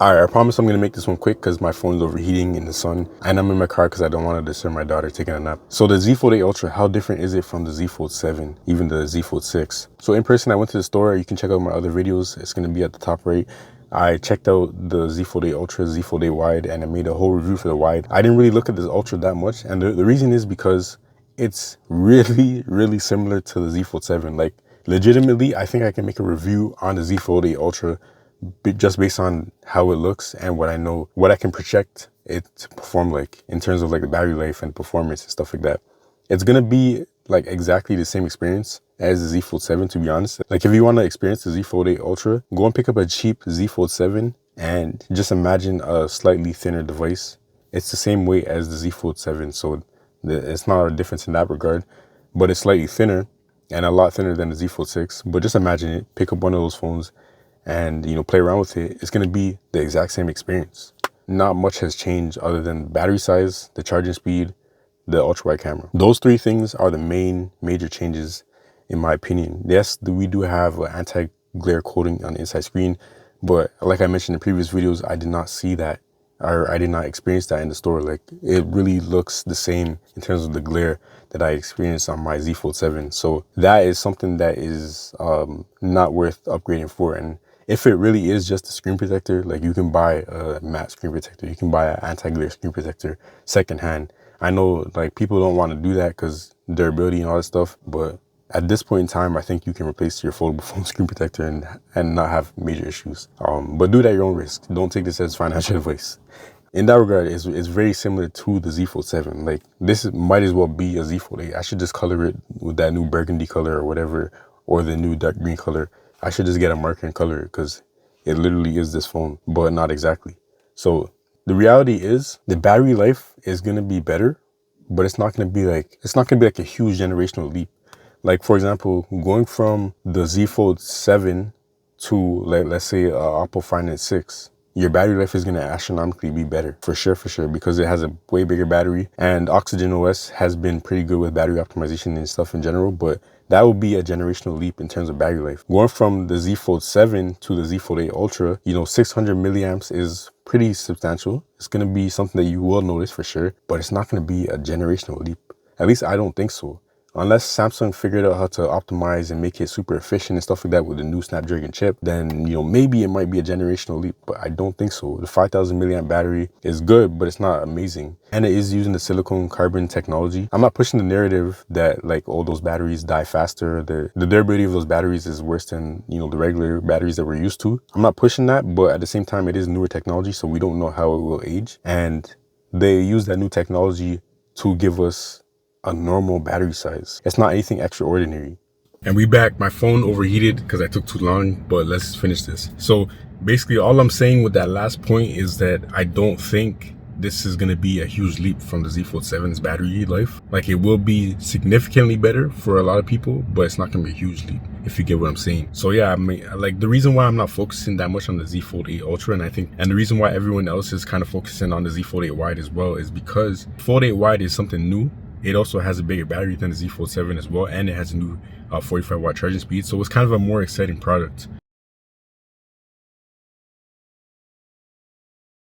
Alright, I promise I'm gonna make this one quick because my phone's overheating in the sun, and I'm in my car because I don't want to disturb my daughter taking a nap. So the Z Fold 8 Ultra, how different is it from the Z Fold 7, even the Z Fold 6? So in person, I went to the store. You can check out my other videos. It's gonna be at the top right. I checked out the Z Fold 8 Ultra, Z Fold 8 Wide, and I made a whole review for the Wide. I didn't really look at this Ultra that much, and the reason is because it's really similar to the Z Fold 7. Like, legitimately, I think I can make a review on the Z Fold 8 Ultra just based on how it looks and what I know, what I can project it to perform like in terms of like the battery life and performance and stuff like that. It's gonna be like exactly the same experience as the Z Fold 7, to be honest. Like, if you want to experience the Z Fold 8 Ultra, go and pick up a cheap Z Fold 7 and just imagine a slightly thinner device. It's the same weight as the Z Fold 7, so it's not a difference in that regard, but it's slightly thinner and a lot thinner than the Z Fold 6. But just imagine it, pick up one of those phones and, you know, play around with it. It's going to be the exact same experience. Not much has changed other than battery size, the charging speed, the ultra wide camera. Those three things are the major changes in my opinion. Yes, we do have an anti-glare coating on the inside screen, but like I mentioned in previous videos, I did not see that, or I did not experience that in the store. Like, it really looks the same in terms of the glare that I experienced on my Z Fold 7. So that is something that is not worth upgrading for. And if it really is just a screen protector, like, you can buy a matte screen protector, you can buy an anti-glare screen protector secondhand. I know, like, people don't want to do that because durability and all that stuff, but at this point in time, I think you can replace your foldable phone screen protector and not have major issues. But do it at your own risk. Don't take this as financial advice. In that regard, it's very similar to the Z Fold 7. Like, this might as well be a Z Fold 8. I should just color it with that new burgundy color or whatever, or the new dark green color. I should just get a marker and color it because it literally is this phone, but not exactly. So the reality is the battery life is going to be better, but it's not going to be like a huge generational leap. Like, for example, going from the Z Fold 7 to, like, let's say Oppo Find 6, your battery life is going to astronomically be better for sure, because it has a way bigger battery, and Oxygen OS has been pretty good with battery optimization and stuff in general. But that would be a generational leap in terms of battery life. Going from the Z Fold 7 to the Z Fold 8 Ultra, you know, 600 milliamps is pretty substantial. It's going to be something that you will notice for sure, but it's not going to be a generational leap. At least I don't think so. Unless Samsung figured out how to optimize and make it super efficient and stuff like that with the new Snapdragon chip, then, you know, maybe it might be a generational leap, but I don't think so. The 5,000 milliamp battery is good, but it's not amazing. And it is using the silicone carbon technology. I'm not pushing the narrative that, like, all those batteries die faster. The durability of those batteries is worse than, you know, the regular batteries that we're used to. I'm not pushing that, but at the same time, it is newer technology, so we don't know how it will age. And they use that new technology to give us a normal battery size. It's not anything extraordinary. And we back. My phone overheated because I took too long, but let's finish this. So basically, all I'm saying with that last point is that I don't think this is going to be a huge leap from the Z Fold 7's battery life. Like, it will be significantly better for a lot of people, but it's not going to be a huge leap, if you get what I'm saying. So yeah, I mean, like, the reason why I'm not focusing that much on the Z Fold 8 Ultra, and the reason why everyone else is kind of focusing on the Z Fold 8 Wide as well, is because Fold 8 Wide is something new. It also has a bigger battery than the Z Fold 7 as well, and it has a new 45-watt charging speed, so it's kind of a more exciting product.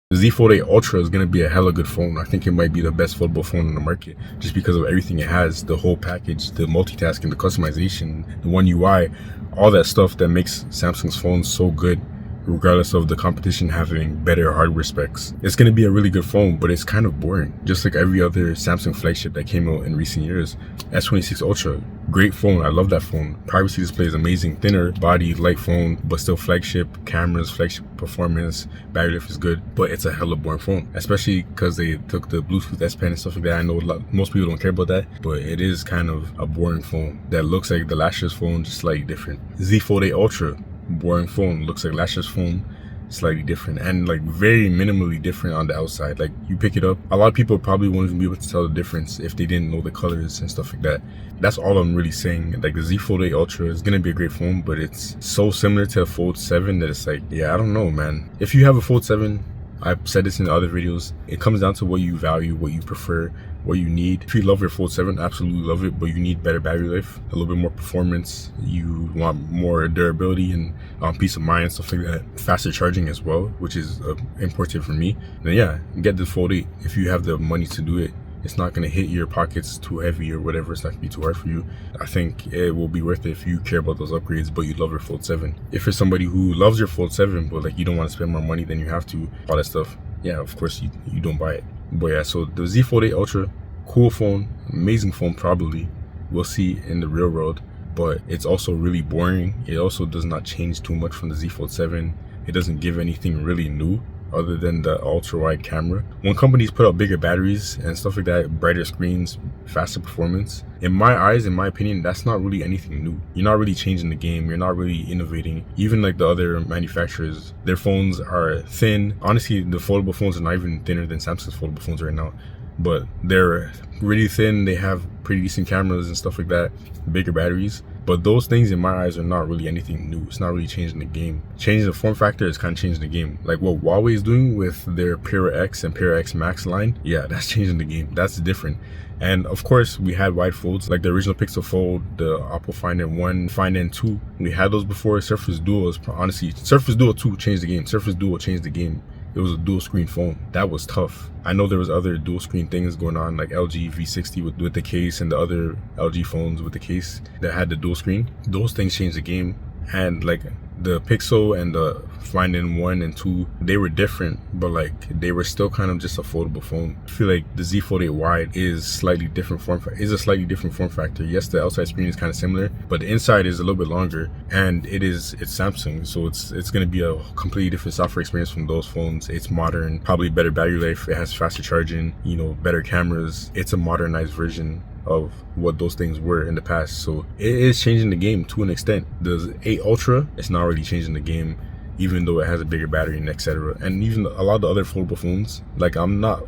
The Z Fold 8 Ultra is going to be a hella good phone. I think it might be the best foldable phone on the market just because of everything it has, the whole package, the multitasking, the customization, the One UI, all that stuff that makes Samsung's phones so good, regardless of the competition having better hardware specs. It's going to be a really good phone, but it's kind of boring, just like every other Samsung flagship that came out in recent years. S26 Ultra, great phone. I love that phone. Privacy display is amazing. Thinner body, light phone, but still flagship cameras, flagship performance, battery life is good, but it's a hella boring phone, especially because they took the Bluetooth S Pen and stuff like that. I know most people don't care about that, but it is kind of a boring phone that looks like the last year's phone, just slightly different. Z Fold 8 Ultra, boring phone, looks like last year's phone, slightly different, and like very minimally different on the outside. Like, you pick it up, a lot of people probably won't even be able to tell the difference if they didn't know the colors and stuff like that. That's all I'm really saying. Like, the Z Fold 8 Ultra is gonna be a great phone, but it's so similar to a Fold 7 that it's like, yeah, I don't know, man. If you have a Fold 7, I've said this in other videos. It comes down to what you value, what you prefer, what you need. If you love your Fold 7, absolutely love it, but you need better battery life, a little bit more performance. You want more durability and peace of mind, stuff like that. Faster charging as well, which is important for me. Then yeah, get the Fold 8 if you have the money to do it. It's not going to hit your pockets too heavy or whatever. It's not going to be too hard for you. I think it will be worth it if you care about those upgrades, but you love your Fold 7. If you're somebody who loves your Fold 7, but like you don't want to spend more money than you have to, all that stuff, yeah, of course you don't buy it. But yeah, so the Z Fold 8 Ultra, cool phone, amazing phone probably. We'll see in the real world, but it's also really boring. It also does not change too much from the Z Fold 7. It doesn't give anything really new other than the ultra wide camera. When companies put out bigger batteries and stuff like that, brighter screens, faster performance, in my eyes, in my opinion, that's not really anything new. You're not really changing the game. You're not really innovating. Even like the other manufacturers, their phones are thin. Honestly, the foldable phones are not even thinner than Samsung's foldable phones right now, but they're really thin. They have pretty decent cameras and stuff like that, bigger batteries. But those things in my eyes are not really anything new. It's not really changing the game. Changing the form factor is kind of changing the game. Like what Huawei is doing with their Pura X and Pura X Max line, yeah, that's changing the game. That's different. And of course, we had wide folds, like the original Pixel Fold, the Oppo Find N1, Find N2. We had those before. Surface Duo is honestly, Surface Duo 2 changed the game. Surface Duo changed the game. It was a dual screen phone. That was tough. I know there was other dual screen things going on, like LG V60 with the case and the other LG phones with the case that had the dual screen. Those things changed the game. And like the Pixel and the Find N1 and 2, they were different, but like they were still kind of just a foldable phone. I feel like the Z Fold 8 Wide is a slightly different form factor. Yes, the outside screen is kind of similar, but the inside is a little bit longer, and it's Samsung, so it's going to be a completely different software experience from those phones. It's modern, probably better battery life. It has faster charging, you know, better cameras. It's a modernized version of what those things were in the past. So it is changing the game to an extent. The 8 Ultra, it's not really changing the game, even though it has a bigger battery and etc. And even a lot of the other foldable phones, like I'm not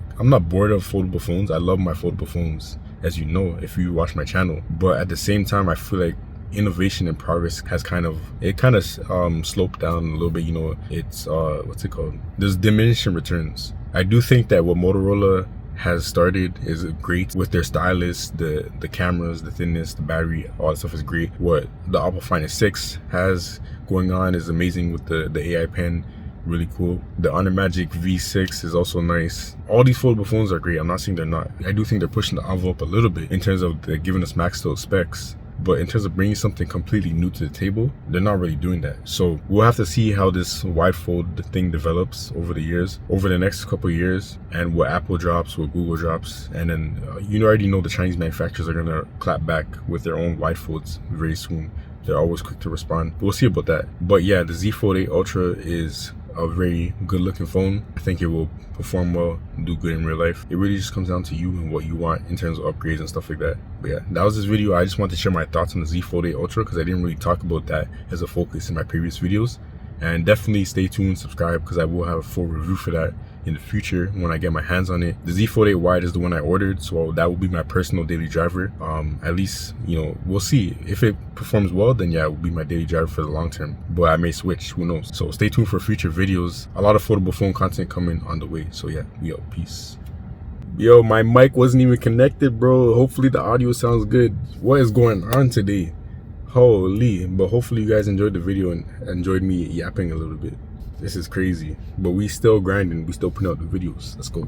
bored of foldable phones. I love my foldable phones, as you know if you watch my channel. But at the same time, I feel like innovation and progress has kind of sloped down a little bit. You know, it's what's it called? There's diminishing returns. I do think that what Motorola has started is great with their stylus, the cameras, the thinness, the battery, all that stuff is great. What the Oppo Find N6 has going on is amazing with the AI pen, really cool. The Honor Magic V6 is also nice. All these foldable phones are great. I'm not saying they're not. I do think they're pushing the envelope a little bit in terms of giving us maxed out specs. But in terms of bringing something completely new to the table, they're not really doing that. So we'll have to see how this wide fold thing develops over the years, over the next couple of years, and what Apple drops, what Google drops. And then you already know the Chinese manufacturers are gonna clap back with their own wide folds very soon. They're always quick to respond. We'll see about that. But yeah, the Z Fold 8 Ultra is a very good looking phone. I think it will perform well, do good in real life. It really just comes down to you and what you want in terms of upgrades and stuff like that. But yeah, that was this video. I just wanted to share my thoughts on the Z Fold 8 Ultra because I didn't really talk about that as a focus in my previous videos. And definitely stay tuned, subscribe, because I will have a full review for that in the future when I get my hands on it. The Z Fold 8 Wide is the one I ordered, so that will be my personal daily driver. At least, you know, we'll see. If it performs well, then yeah, it will be my daily driver for the long term. But I may switch, who knows? So stay tuned for future videos. A lot of foldable phone content coming on the way. So yeah, we out. Peace. Yo, my mic wasn't even connected, bro. Hopefully the audio sounds good. What is going on today? Holy. But hopefully you guys enjoyed the video and enjoyed me yapping a little bit. This is crazy, but we still grinding. We still putting out the videos. Let's go.